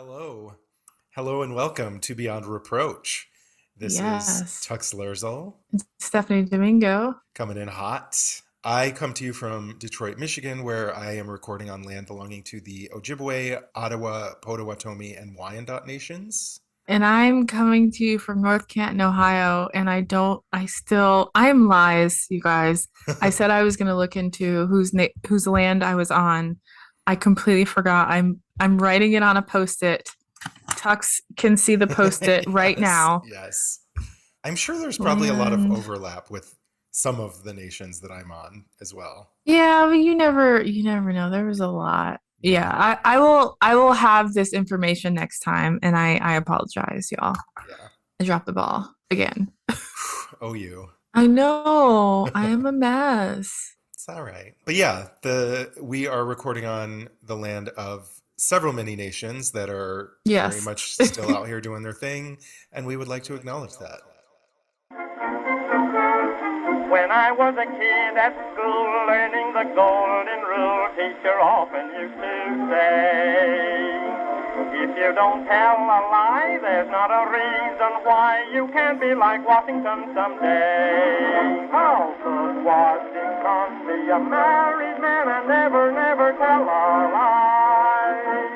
Hello. Hello and welcome to Beyond Reproach. This is Yes. Tux Lerzal Stephanie Domingo. coming in hot. I come to you from Detroit, Michigan, where I am recording on land belonging to the Ojibwe, Ottawa, Potawatomi, and Wyandot nations. And I'm coming to you from North Canton, Ohio. And I'm lies, you guys. I said I was going to look into whose land I was on. I completely forgot. I'm writing it on a post-it. Tux can see the post-it right Yes, now. yes. I'm sure there's probably a lot of Land. overlap with some of the nations that I'm on as well. Yeah, but you never know. There was a lot. Yeah, Yeah, I will have this information next time, and I apologize, y'all. yeah. I dropped the ball again. Oh, you. I know. I am a mess. It's all right. But yeah, the we are recording on the land of several mini nations that are very Yes. much still out here doing their thing, and we would like to acknowledge that. When I was a kid at school learning the golden rule, teacher often used to say, if you don't tell a lie, there's not a reason why you can't be like Washington someday. How could Washington be a married man and never, never tell a lie?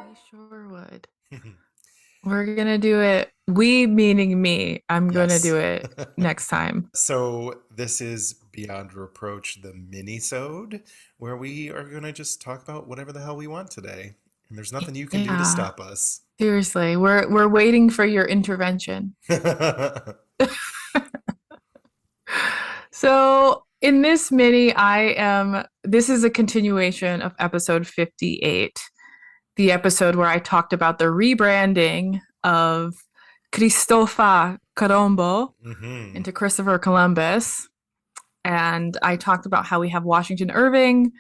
We sure would. We're gonna do it. We meaning me. I'm gonna Yes. do it next time. So this is Beyond Reproach, the Minisode, where we are going to just talk about whatever the hell we want today. And there's nothing you can do to Yeah. stop us. Seriously, we're waiting for your intervention. So in this mini, this is a continuation of episode 58, the episode where I talked about the rebranding of Cristopher Colombo Hmm. into Christopher Columbus. And I talked about how we have Washington Irving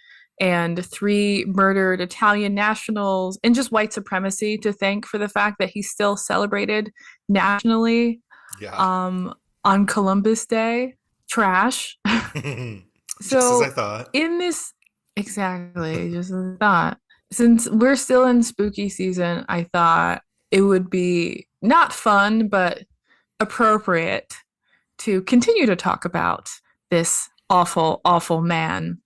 and three murdered Italian nationals and just white supremacy to thank for the fact that he's still celebrated nationally Yeah. um, on Columbus Day. Trash. Just as I So thought. in this, exactly, just as I thought. Since we're still in spooky season, I thought it would be not fun, but appropriate to continue to talk about this awful, awful man.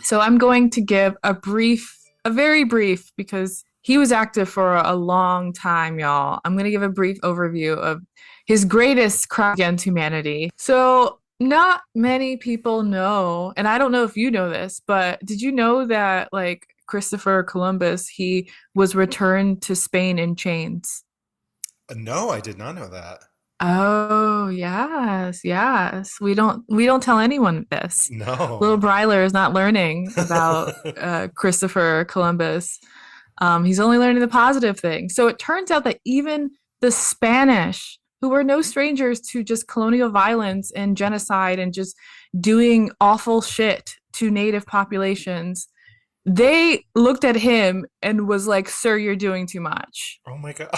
So I'm going to give a very brief, because he was active for a long time, y'all. I'm going to give a brief overview of his greatest crime against humanity. So not many people know, and I don't know if you know this, but did you know that like Christopher Columbus, he was returned to Spain in chains? No, I did not know that. Oh, yes, yes. We don't tell anyone this. Little No. Bryler is not learning about Christopher Columbus. He's only learning the positive thing. So it turns out that even the Spanish, who were no strangers to just colonial violence and genocide and just doing awful shit to native populations, they looked at him and was like, "Sir, you're doing too much." Oh my God.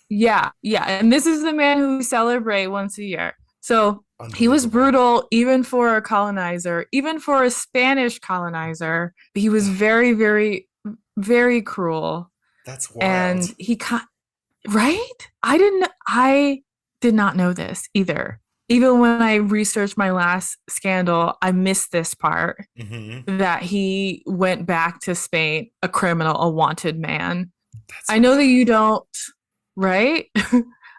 Yeah, yeah. And this is the man who we celebrate once a year. So he was Unbelievable. brutal even for a colonizer, even for a Spanish colonizer. He was very, very, very cruel. That's And wild. right? I did not know this either. Even when I researched my last scandal, I missed this part Hmm. that he went back to Spain, a criminal, a wanted man. That's I know that you wild. don't, right?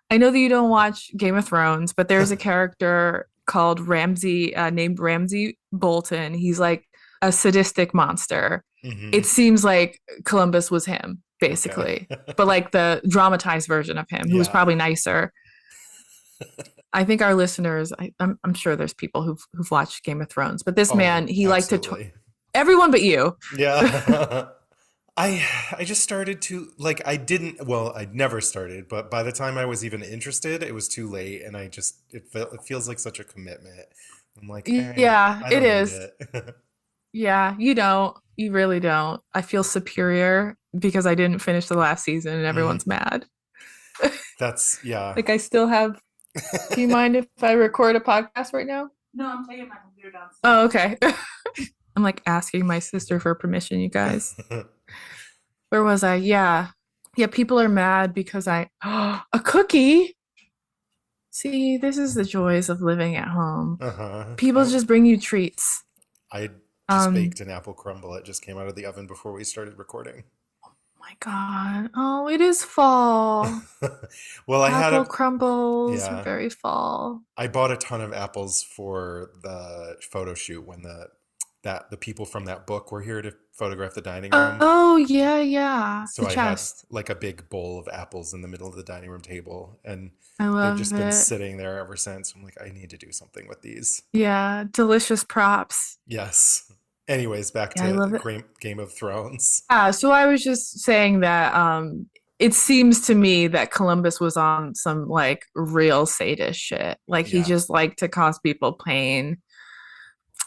I know that you don't watch Game of Thrones, but there's a character called named Ramsey Bolton. He's like a sadistic monster. Hmm. It seems like Columbus was him, Okay. basically, but like the dramatized version of him, who was Yeah, probably nicer. I think our listeners, I'm sure there's people who've watched Game of Thrones, but this oh, man, he liked absolutely. everyone but you. Yeah. I just started to like I didn't well, I never started, but by the time I was even interested, it was too late and it feels like such a commitment. I'm like, all right, Yeah, I it don't need is. it. Yeah, you don't. You really don't. I feel superior because I didn't finish the last season and Mhm. everyone's mad. That's yeah. Like I still have. Do you mind if I record a podcast right now? No, I'm taking my computer downstairs. Oh, okay. I'm like asking my sister for permission, you guys. Where was I? Yeah. Yeah, people are mad because a cookie. See, this is the joys of living at home. People just bring you treats. I just baked an apple crumble. It just came out of the oven before we started recording. Oh my God. Oh, it is fall. Well, I had apple crumbles are very fall. I bought a ton of apples for the photo shoot when the people from that book were here to photograph the dining room. Oh, yeah. So I had like a big bowl of apples in the middle of the dining room table, and they've just been sitting there ever since. I'm like, I need to do something with these. Yeah, delicious props. Yes. Anyways, back to Game of Thrones. So I was just saying that it seems to me that Columbus was on some like real sadist shit. Like he just liked to cause people pain.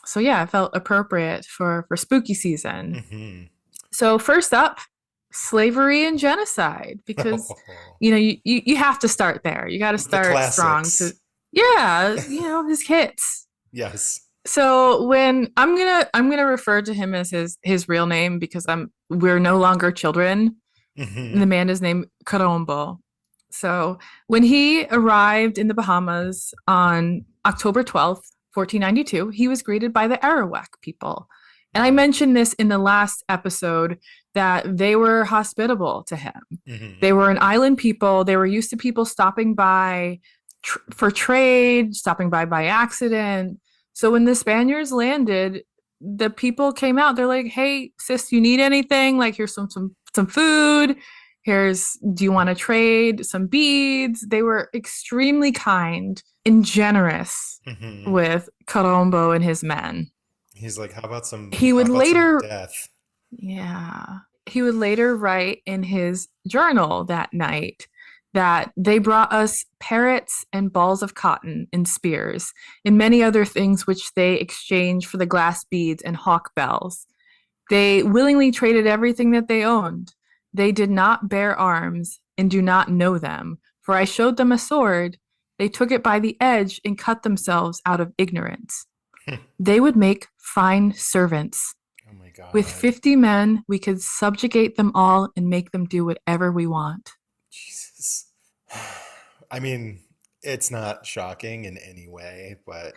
So yeah, it felt appropriate for spooky season. Mm-hmm. So first up, slavery and genocide, because you have to start there. You got to start strong. His hits. Yes. So when I'm gonna refer to him as his real name because we're no longer children. Mm-hmm. The man is named Carombo. So when he arrived in the Bahamas on October 12th, 1492, he was greeted by the Arawak people. And I mentioned this in the last episode that they were hospitable to him. Mm-hmm. They were an island people. They were used to people stopping by for trade, stopping by accident. So when the Spaniards landed, the people came out. They're like, "Hey, sis, you need anything? Like, here's some food. Do you want to trade some beads?" They were extremely kind and generous with Carombo and his men. He's like, how about some He would later death? Yeah. He would later write in his journal that night that they brought us parrots and balls of cotton and spears and many other things which they exchanged for the glass beads and hawk bells. They willingly traded everything that they owned. They did not bear arms and do not know them, for I showed them a sword. They took it by the edge and cut themselves out of ignorance. They would make fine servants. Oh my God. With 50 men, we could subjugate them all and make them do whatever we want. Jesus. I mean, it's not shocking in any way, but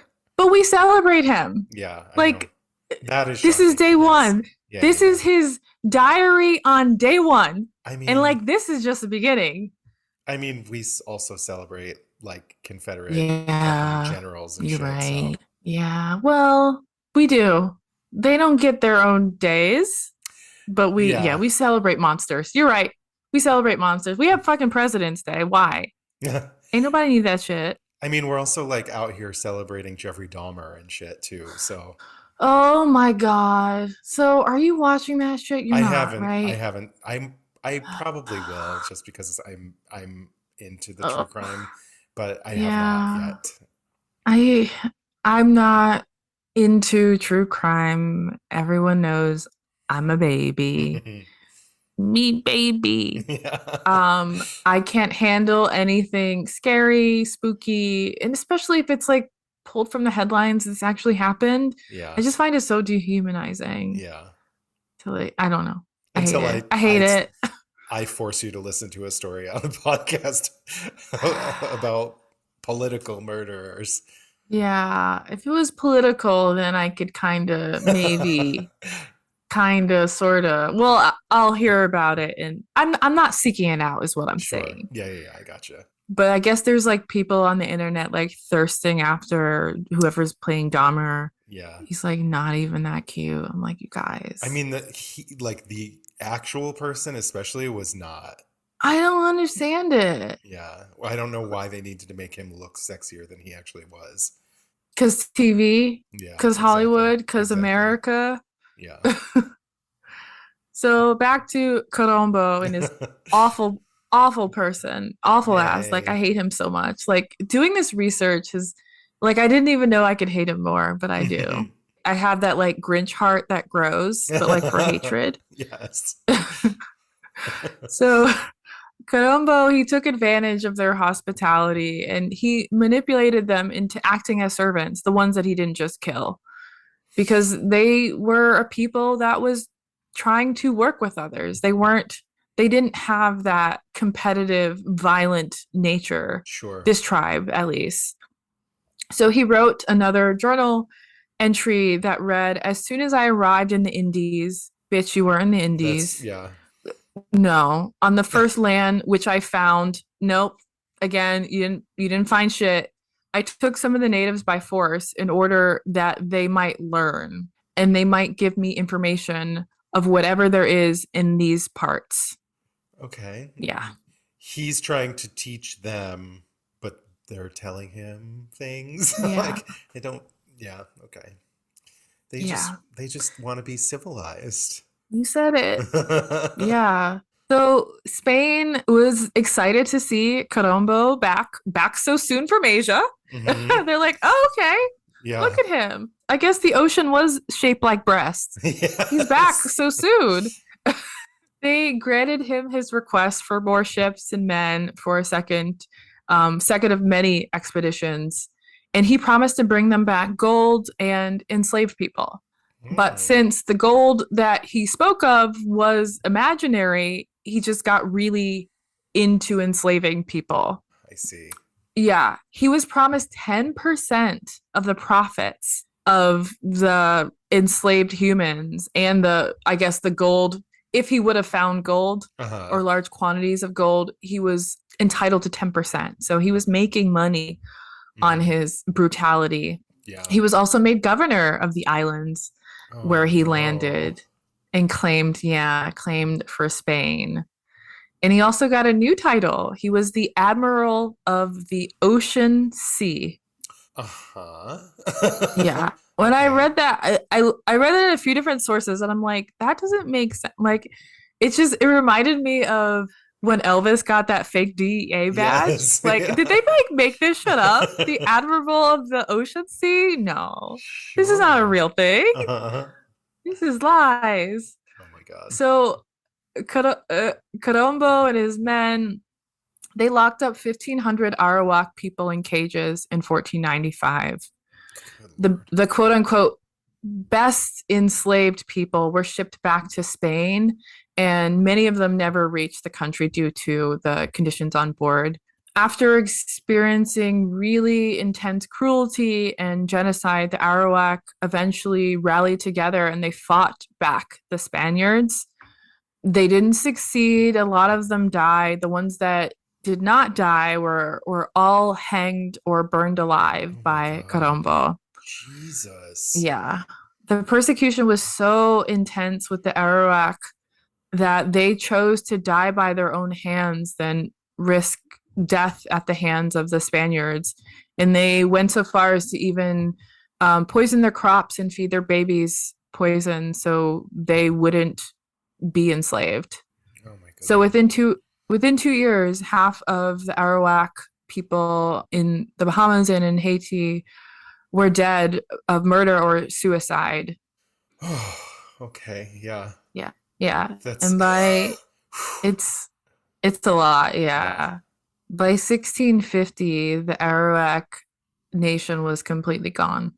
we celebrate him. Yeah. That is shocking. This is day one. Yeah, this is his diary on day one. I mean, and this is just the beginning. I mean, we also celebrate like Confederate generals and shit. Right. So. Yeah. Well, we do. They don't get their own days, but we celebrate monsters. You're right. We celebrate monsters. We have fucking President's Day. Why? Ain't nobody need that shit. I mean, we're also like out here celebrating Jeffrey Dahmer and shit too. So. Oh my God. So are you watching that shit? I haven't. I probably will just because I'm into the true crime, but I have not yet. I'm not into true crime. Everyone knows I'm a baby. Me baby. Yeah. I can't handle anything scary, spooky, and especially if it's like pulled from the headlines, this actually happened. Yeah. I just find it so dehumanizing. Yeah. I don't know. I hate it. I force you to listen to a story on a podcast about political murderers. Yeah. If it was political, then I could maybe sort of. Well, I'll hear about it, and I'm not seeking it out, is what I'm saying. Yeah. I gotcha. But I guess there's like people on the internet like thirsting after whoever's playing Dahmer. Yeah. He's like not even that cute. I'm like, you guys. I mean, the actual person especially was not. I don't understand it. Yeah. Well, I don't know why they needed to make him look sexier than he actually was. Because TV? Yeah. Because Hollywood? Because America? Yeah. So back to Carombo and his awful person, awful ass. Like, I hate him so much. Like, doing this research is like, I didn't even know I could hate him more, but I do. I have that like Grinch heart that grows, but like for hatred. Yes. So Colombo, he took advantage of their hospitality and he manipulated them into acting as servants, the ones that he didn't just kill, because they were a people that was trying to work with others. They didn't have that competitive, violent nature, Sure. this tribe at least. So he wrote another journal entry that read, "As soon as I arrived in the Indies, bitch, you were in the Indies. Yeah. No, on the first land which I found, nope. Again, you didn't find shit. I took some of the natives by force in order that they might learn and they might give me information of whatever there is in these parts." Okay. Yeah. He's trying to teach them, but they're telling him things. Yeah. Like they don't. Yeah. Okay. Yeah. They just want to be civilized. You said it. Yeah. So Spain was excited to see Colombo back so soon from Asia. Mhm. They're like, "Oh, okay. Yeah. Look at him. I guess the ocean was shaped like breasts. He's back Yes. so soon." They granted him his request for more ships and men for a second of many expeditions, and he promised to bring them back gold and enslaved people. But Mm, since the gold that he spoke of was imaginary, he just got really into enslaving people. I see. Yeah, he was promised 10% of the profits of the enslaved humans and I guess the gold. If he would have found gold Uh-huh. or large quantities of gold, he was entitled to 10%. So he was making money on Mhm. his brutality. Yeah. He was also made governor of the islands where he no. landed and claimed for Spain. And he also got a new title. He was the admiral of the ocean sea. Uh-huh. Yeah. When I Okay. read that, I read it in a few different sources, and I'm like, that doesn't make sense. Like, it reminded me of when Elvis got that fake DEA badge. Yes. Like, Yeah. did they like make this shit up? The admiral of the ocean sea? No, this is not a Sure. real thing. Uh-huh. This is lies. Oh my God. So, Colombo and his men, they locked up 1,500 Arawak people in cages in 1495. Good Lord. The quote unquote best enslaved people were shipped back to Spain, and many of them never reached the country due to the conditions on board. After experiencing really intense cruelty and genocide, the Arawak eventually rallied together and they fought back the Spaniards. They didn't succeed. A lot of them died. The ones that did not die were all hanged or burned alive Oh my by God. Colombo. Jesus. Yeah. The persecution was so intense with the Arawak that they chose to die by their own hands than risk death at the hands of the Spaniards. And they went so far as to even poison their crops and feed their babies poison so they wouldn't be enslaved. Oh my God. So within 2 years, half of the Arawak people in the Bahamas and in Haiti were dead of murder or suicide. Okay. Yeah. Yeah. That's And it's a lot, yeah. By 1650, the Arawak nation was completely gone,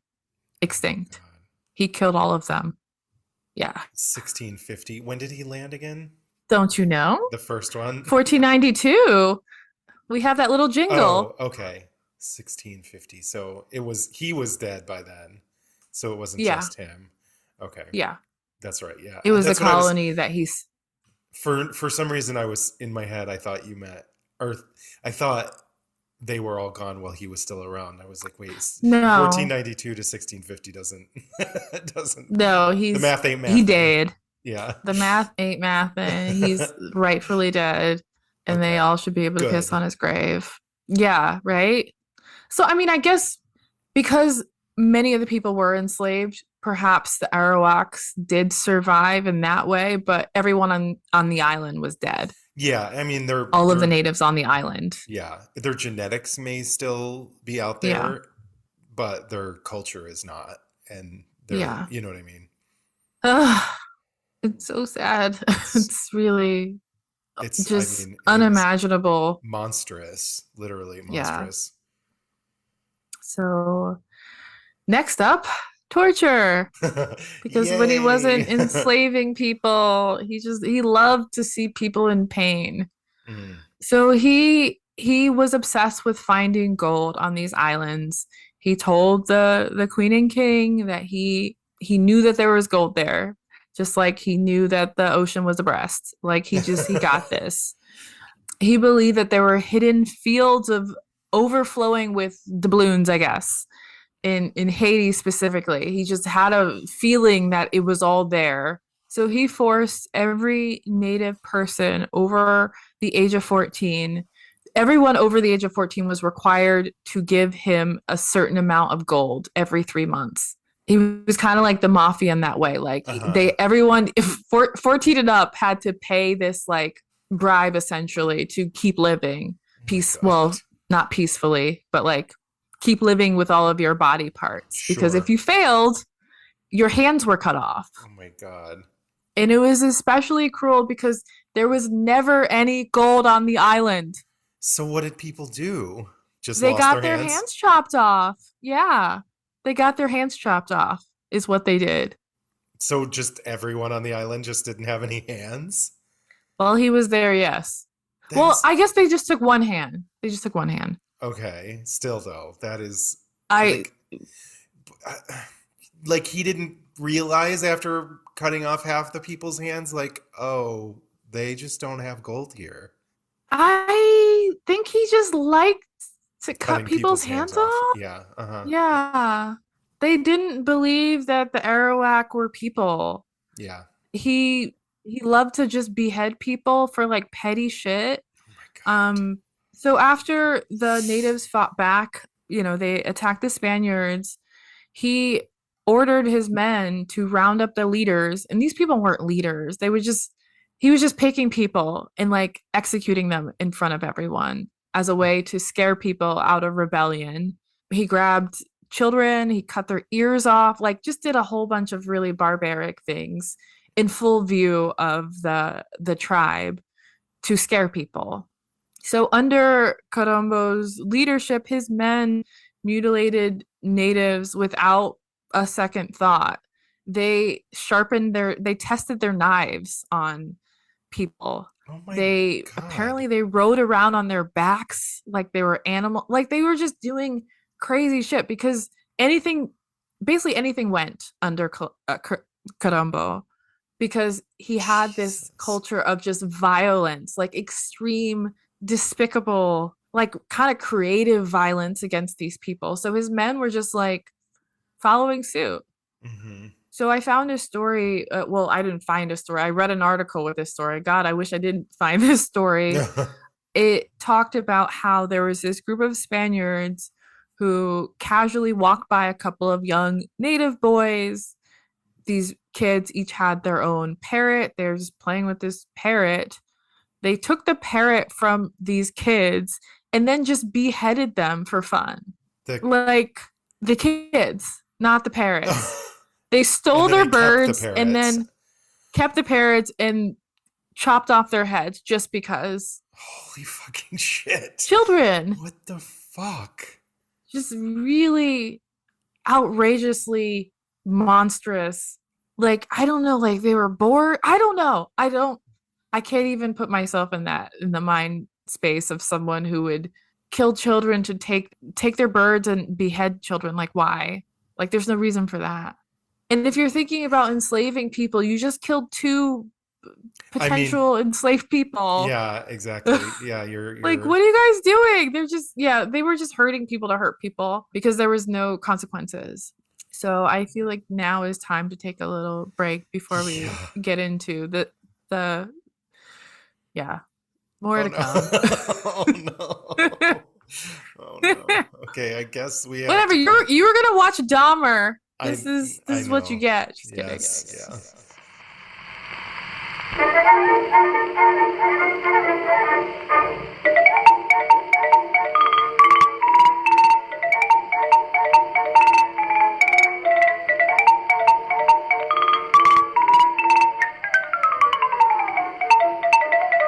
extinct. God. He killed all of them. Yeah. 1650. When did he land again? Don't you know? The first one? 1492. We have that little jingle. Oh, okay. 1650. So he was dead by then. So it wasn't Yeah. just him. Okay. Yeah. That's right. Yeah. It was a That's what I was- colony that he's For some reason I was in my head, I thought you meant Earth. I thought they were all gone while he was still around. I was like, wait, No. 1492 to 1650 doesn't No, the math ain't math. he died. Yeah. The math ain't math, and he's rightfully dead, and Okay. they all should be able to piss Good. on his grave. Yeah, right? So, I mean, I guess because many of the people were enslaved, perhaps the Arawaks did survive in that way, but everyone on the island was dead. Yeah, I mean All of the natives on the island. Yeah, their genetics may still be out there, Yeah. but their culture is not, and they're, Yeah. you know what I mean. Ugh, it's so sad. It's really Just it was unimaginable. monstrous, literally Yeah. monstrous. So next up, torture. Because when he Yay. wasn't enslaving people, he loved to see people in pain. Mm. So he was obsessed with finding gold on these islands. He told the queen and king that he knew that there was gold there, just like he knew that the ocean was abreast. Like he got this. He believed that there were hidden fields of overflowing with doubloons, I guess, in Haiti specifically. He just had a feeling that it was all there. So he forced every native person over the age of 14. Everyone over the age of 14 was required to give him a certain amount of gold every 3 months. He was kind of like the mafia in that way. Like Uh-huh. everyone, if 14 and up, had to pay this like bribe essentially to keep living Oh my well, God. not peacefully, but like keep living with all of your body parts. Because if Sure. you failed, your hands were cut off. Oh my God. And it was especially cruel because there was never any gold on the island. So what did people do? Just They lost got their their hands? hands chopped off. Yeah. They got their hands chopped off, is what they did. So just everyone on the island just didn't have any hands? While he was there, yes. That Well, is I guess they just took one hand. They just took one hand. okay. Still though, that is I like like he didn't realize after cutting off half the people's hands, like, oh, they just don't have gold here. I think he just liked to cut Cutting people's people's hands hands off. off. Yeah. Uh-huh. Yeah. They didn't believe that the Arawak were people. Yeah. He loved to just behead people for like petty shit. Oh my God. So after the natives fought back, they attacked the Spaniards, he ordered his men to round up the leaders, and these people weren't leaders. He was just picking people and like executing them in front of everyone as a way to scare people out of rebellion. He grabbed children, he cut their ears off, like just did a whole bunch of really barbaric things in full view of the tribe to scare people. So under Carombo's leadership, his men mutilated natives without a second thought. They tested their knives on people. Oh my They God. apparently they rode around on their backs like they were animal, like they were just doing crazy shit because basically anything went under Carombo because he had this Jesus. culture of just violence, like extreme, despicable, like kind of creative violence against these people. So his men were just like following suit. Mm-hmm. So I found a story. Well, I didn't find a story. I read an article with this story. God, I wish I didn't find this story. It talked about how there was this group of Spaniards who casually walked by a couple of young native boys. These kids each had their own parrot. They're just playing with this parrot. They took the parrot from these kids and then just beheaded them for fun. The Like the kids, not the parrots. They stole and then their they kept the birds and parrots. then kept the parrots and chopped off their heads just because. Holy fucking shit. Children, What the fuck? just really outrageously monstrous. Like, I don't know, like they were bored. I don't know. I can't even put myself in the mind space of someone who would kill children to take their birds and behead children. Like, why? Like, there's no reason for that. And if you're thinking about enslaving people, you just killed two I mean, potential enslaved people. yeah, exactly. Yeah, Like, you're what are you guys doing? They were just hurting people to hurt people because there was no consequences. So I feel like now is time to take a little break before we yeah. get into the yeah, more Oh to no. come. Oh no. Oh no. Okay, I guess we have Whatever, to come. you were gonna watch Dahmer. I This is what you know. get. Just kidding. Yes, yeah.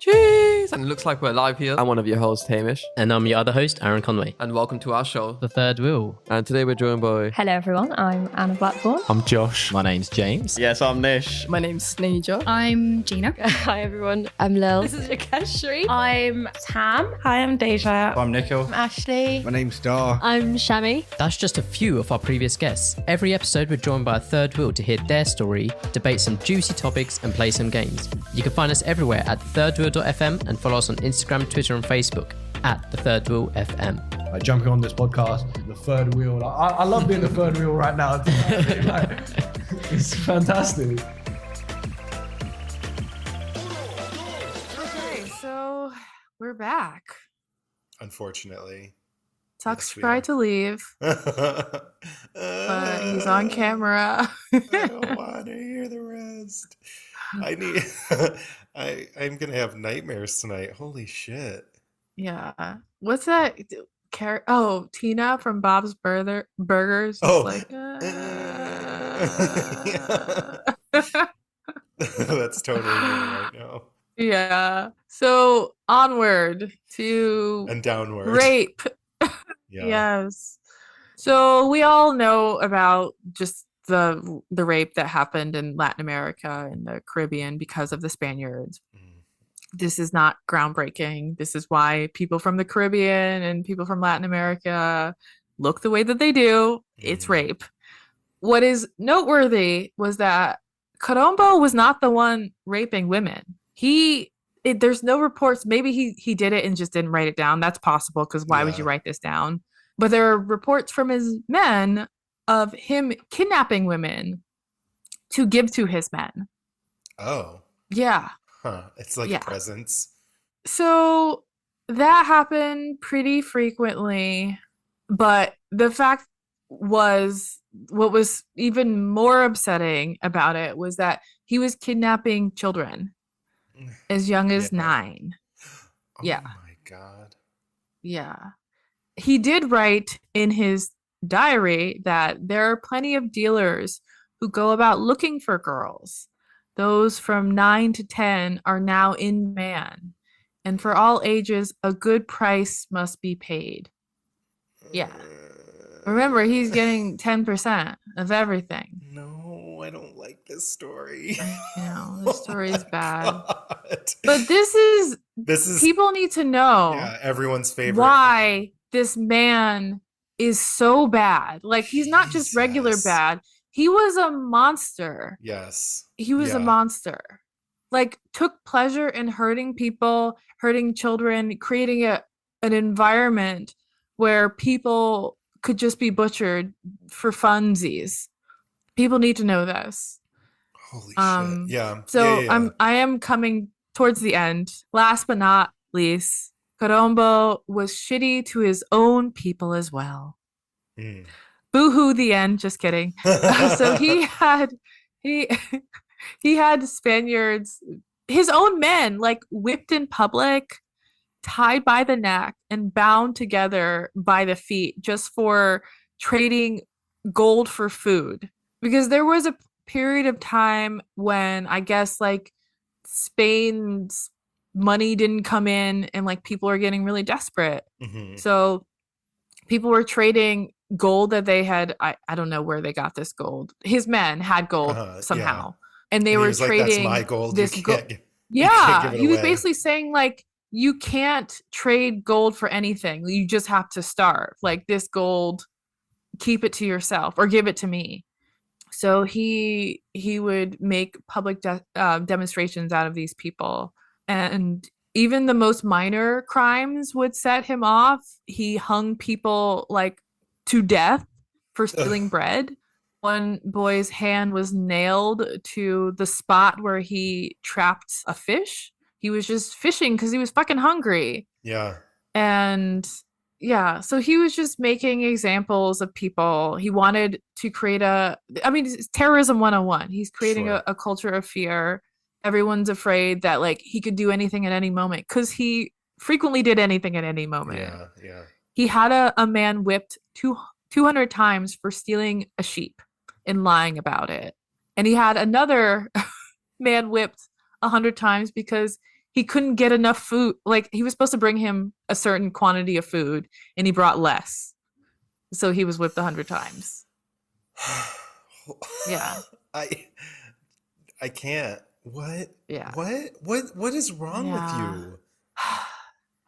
Cheese. And it looks like we're live here. I'm one of your hosts, Hamish. And I'm your other host, Aaron Conway. And welcome to our show, The Third Wheel. And today we're joined by... Hello everyone, I'm Anna Blackthorne. I'm Josh. My name's James. Yes, I'm Nish. My name's Sneeja. I'm Gina. Hi everyone, I'm Lil. This is Rakeshri. I'm Tam. Hi, I'm Deja. I'm Nikhil. I'm Ashley. My name's Dar. I'm Shami. That's just a few of our previous guests. Every episode we're joined by a third wheel to hear their story, debate some juicy topics and play some games. You can find us everywhere at thirdwheel.fm and follow us on Instagram, Twitter and Facebook at thethirdwheelfm. Jumping on this podcast, the third wheel. I love being the third wheel right now. It's fantastic. Okay, so we're back. Unfortunately. Tuck's tried to leave, but he's on camera. I don't want to hear the rest. I'm gonna have nightmares tonight. Holy shit. Yeah. What's that? Tina from Bob's Burgers. Oh. Like, That's totally me right now. Yeah. So onward to and downward. Rape. Yeah. Yes. So we all know about just the rape that happened in Latin America and the Caribbean because of the Spaniards. This is not groundbreaking. This is why people from the Caribbean and people from Latin America look the way that they do. It's rape. What is noteworthy was that Colombo was not the one raping women. There's no reports. Maybe he did it and just didn't write it down. That's possible, because why would you write this down? But there are reports from his men of him kidnapping women to give to his men. Oh. Yeah. Huh. It's like presents. So that happened pretty frequently. But the fact was, what was even more upsetting about it was that he was kidnapping children as young as 9. Oh my God. Yeah. He did write in his diary that there are plenty of dealers who go about looking for girls. Those from 9 to 10 are now in demand, and for all ages, a good price must be paid. Yeah. Remember, he's getting 10% of everything. No, I don't like this story. This story is bad. But this is people need to know. Yeah, everyone's favorite. Why this man is so bad. Like, he's not just regular bad. He was a monster. Yes. He was a monster. Like, took pleasure in hurting people, hurting children, creating an environment where people could just be butchered for funsies. People need to know this. Holy shit. Yeah. So yeah. I am coming towards the end. Last but not least, Colombo was shitty to his own people as well. Boo-hoo, the end. Just kidding. So he had Spaniards, his own men, like, whipped in public, tied by the neck, and bound together by the feet just for trading gold for food. Because there was a period of time when, I guess, like, Spain's money didn't come in and, like, people are getting really desperate. So people were trading gold that they had. I don't know where they got this gold. His men had gold somehow. And they were trading, like, that's my gold. This gold. Yeah. He was basically saying, like, you can't trade gold for anything. You just have to starve. Like, this gold, keep it to yourself or give it to me. So he would make public demonstrations out of these people. And even the most minor crimes would set him off. He hung people, like, to death for stealing bread. One boy's hand was nailed to the spot where he trapped a fish. He was just fishing because he was fucking hungry. Yeah. And yeah, so he was just making examples of people. He wanted to create it's terrorism 101. He's creating a culture of fear. Everyone's afraid that, like, he could do anything at any moment, because he frequently did anything at any moment. Yeah. He had a man whipped 200 times for stealing a sheep and lying about it. And he had another man whipped 100 times because he couldn't get enough food. Like he was supposed to bring him a certain quantity of food and he brought less. So he was whipped 100 times. Yeah. I can't. What? Yeah. What is wrong with you?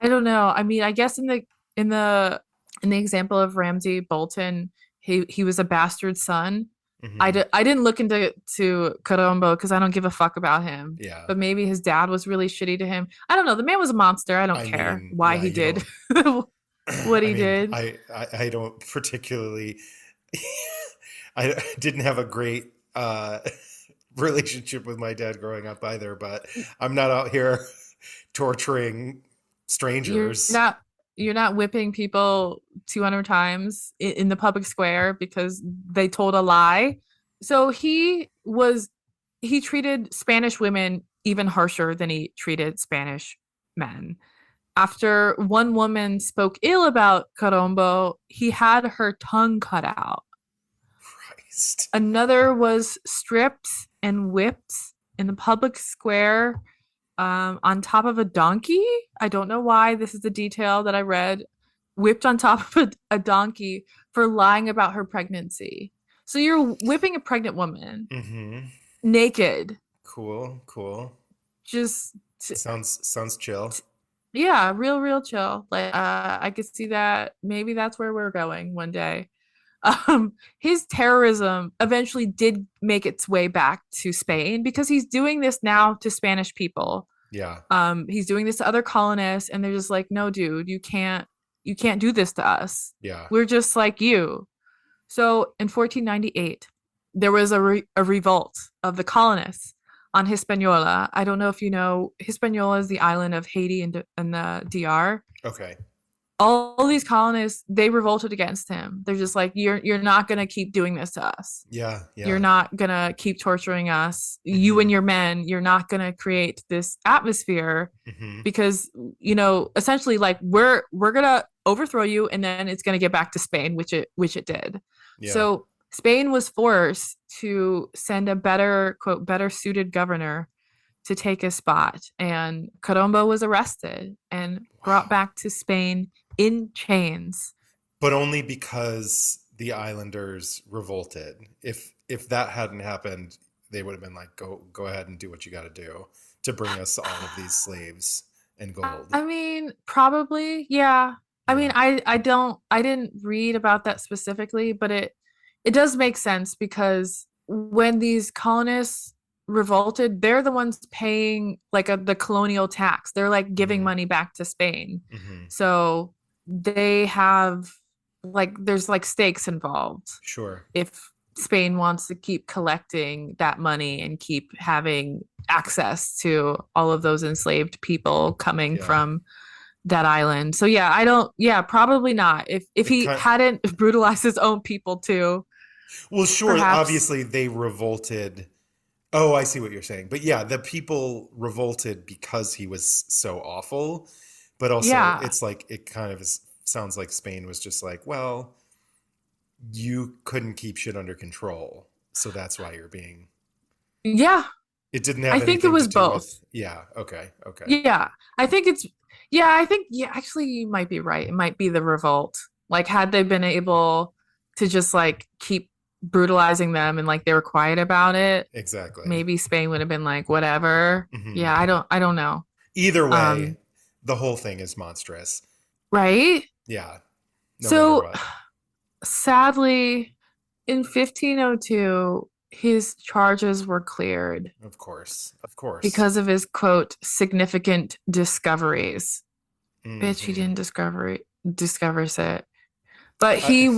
I don't know. I mean, I guess in the example of Ramsey Bolton, he was a bastard son. Mhm. I didn't look into Carombo because I don't give a fuck about him. Yeah. But maybe his dad was really shitty to him. I don't know. The man was a monster. I don't care mean, why yeah, he you did don't- what he I mean, did. I don't particularly. I didn't have a great relationship with my dad growing up either, but I'm not out here torturing strangers. You're not whipping people 200 times in the public square because they told a lie. So he treated Spanish women even harsher than he treated Spanish men. After one woman spoke ill about Carombo, he had her tongue cut out. Christ. Another was stripped and whipped in the public square on top of a donkey. I don't know why. This is the detail that I read. Whipped on top of a donkey for lying about her pregnancy. So you're whipping a pregnant woman naked. Cool. Just sounds chill. Yeah, real chill. Like I could see that maybe that's where we're going one day. His terrorism eventually did make its way back to Spain because he's doing this now to Spanish people. Yeah. He's doing this to other colonists, and they're just like, no, dude, you can't do this to us. Yeah. We're just like you. So in 1498, there was a revolt of the colonists on Hispaniola. I don't know if you know, Hispaniola is the island of Haiti and the DR. Okay. All these colonists, they revolted against him. They're just like, you're not gonna keep doing this to us. Yeah. You're not gonna keep torturing us. You and your men, you're not gonna create this atmosphere because essentially, like we're gonna overthrow you, and then it's gonna get back to Spain, which it did. Yeah. So Spain was forced to send a better suited governor to take his spot, and Carombo was arrested and brought back to Spain in chains. But only because the islanders revolted. If that hadn't happened, they would have been like, go ahead and do what you got to do to bring us all of these slaves and gold. I mean, probably, yeah. I mean, I didn't read about that specifically, but it does make sense because when these colonists revolted, they're the ones paying like the colonial tax. They're like giving money back to Spain. So they have there's like stakes involved. Sure. If Spain wants to keep collecting that money and keep having access to all of those enslaved people coming from that island. So probably not. If he hadn't brutalized his own people too. Well, sure, perhaps. Obviously they revolted. Oh, I see what you're saying. But yeah, the people revolted because he was so awful. But also it's like it kind of sounds like Spain was just like, well, you couldn't keep shit under control. So that's why you're being. Yeah. It didn't have I think it was both. Yeah. Okay. Yeah. I think actually you might be right. It might be the revolt. Like had they been able to just like keep brutalizing them and like they were quiet about it, exactly, maybe Spain would have been like whatever. Yeah, I don't know. Either way, the whole thing is monstrous, right? Yeah. So sadly in 1502 his charges were cleared, of course, because of his quote significant discoveries. Bitch, he didn't discover it, but he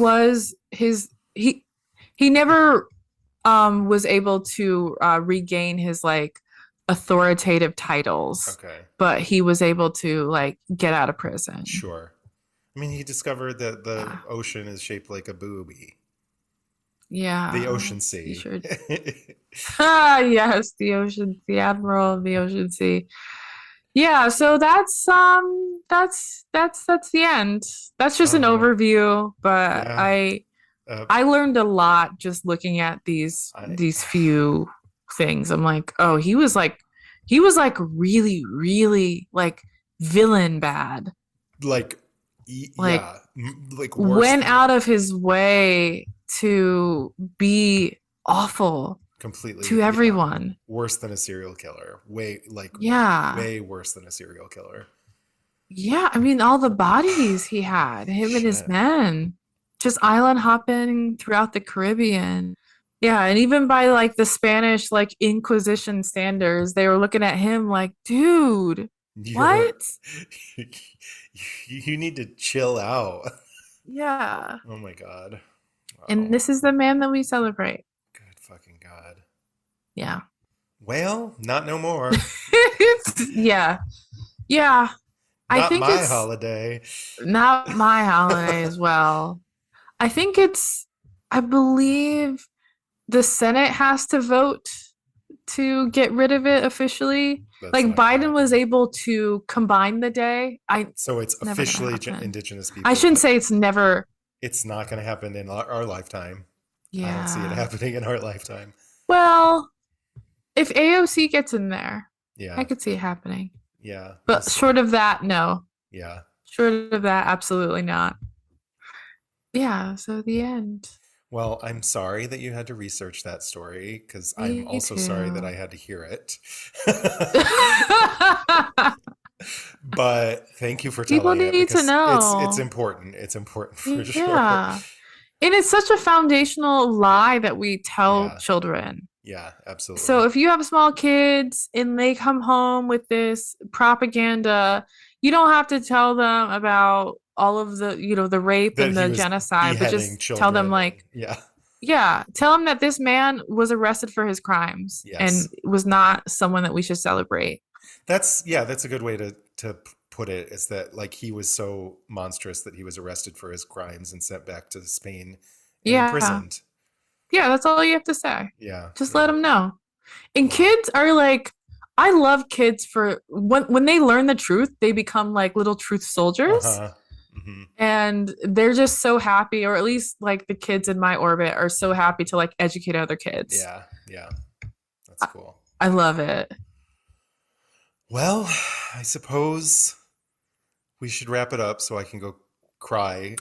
never was able to regain his like authoritative titles. Okay. But he was able to like get out of prison. Sure. I mean, he discovered that the ocean is shaped like a boobie. Yeah. The ocean sea. He sure yes, the ocean, the admiral of the ocean sea. Yeah, so that's the end. That's just an overview, but I learned a lot just looking at these few things. I'm like, oh, he was like he was like really, really like villain bad. Like, Like, yeah, like worse went than- out of his way to be awful completely to everyone. worse than a serial killer. Way worse than a serial killer. Yeah, I mean, all the bodies he had, him and his Shit. men, just island hopping throughout the Caribbean. Yeah, and even by like the Spanish like Inquisition standards, they were looking at him like, dude, what? You need to chill out. Yeah. Oh my God. Wow. And this is the man that we celebrate. Good fucking God. Yeah. Well, not no more. Yeah. Yeah. I Not think my it's holiday. not my holiday as well. I think I believe the Senate has to vote to get rid of it officially. That's Like not gonna Biden happen. was able to combine the day. So it's never gonna officially happen. Indigenous people. I shouldn't say it's never. It's not going to happen in our lifetime. I don't see it Yeah. happening in our lifetime. Well, if AOC gets in there, Yeah. I could see it happening. Yeah. But short of that, no. Yeah. Short of that, absolutely not. Yeah, so the end. Well, I'm sorry that you had to research that story because I'm Me also sorry that too. I had to hear it. But thank you for People telling it need to because know. it's important. It's important for sure. Yeah. And it's such a foundational lie that we tell Yeah. children. Yeah, absolutely. So if you have small kids and they come home with this propaganda, you don't have to tell them about all of the, the rape That and he the was genocide, but beheading just tell them children. like, Yeah. tell them that this man was arrested for his crimes Yes. and was not someone that we should celebrate. That's a good way to put it, is that like he was so monstrous that he was arrested for his crimes and sent back to Spain and Yeah. imprisoned. Yeah, that's all you have to say. Yeah. Just let them know. And kids are like, I love kids for when they learn the truth, they become like little truth soldiers. Uh-huh. Mm-hmm. And they're just so happy, or at least like the kids in my orbit are so happy to like educate other kids. Yeah. Yeah. That's cool. I love it. Well, I suppose we should wrap it up so I can go cry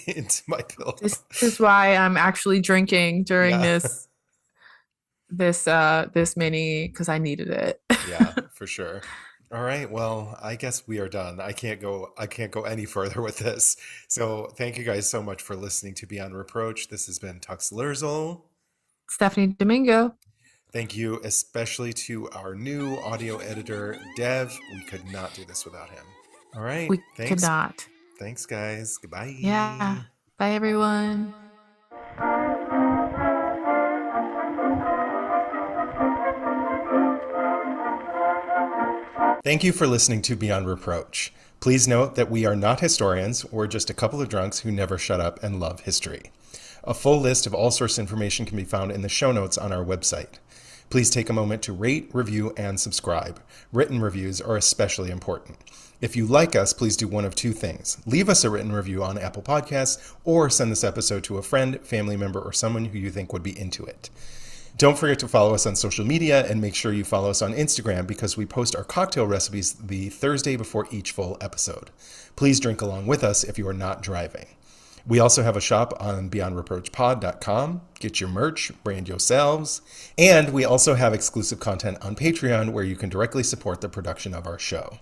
into my pillow. This is why I'm actually drinking during Yeah. this mini, because I needed it. Yeah, for sure. All right. Well, I guess we are done. I can't go any further with this. So thank you guys so much for listening to Beyond Reproach. This has been Tux Lerzel. Stephanie Domingo. Thank you especially to our new audio editor, Dev. We could not do this without him. All right. We Thanks. could not. Thanks, guys. Goodbye. Yeah. Bye, everyone. Thank you for listening to Beyond Reproach. Please note that we are not historians. We're just a couple of drunks who never shut up and love history. A full list of all source information can be found in the show notes on our website. Please take a moment to rate, review, and subscribe. Written reviews are especially important. If you like us, please do one of two things. Leave us a written review on Apple Podcasts, or send this episode to a friend, family member, or someone who you think would be into it. Don't forget to follow us on social media, and make sure you follow us on Instagram because we post our cocktail recipes the Thursday before each full episode. Please drink along with us if you are not driving. We also have a shop on beyondreproachpod.com. Get your merch, brand yourselves. And we also have exclusive content on Patreon where you can directly support the production of our show.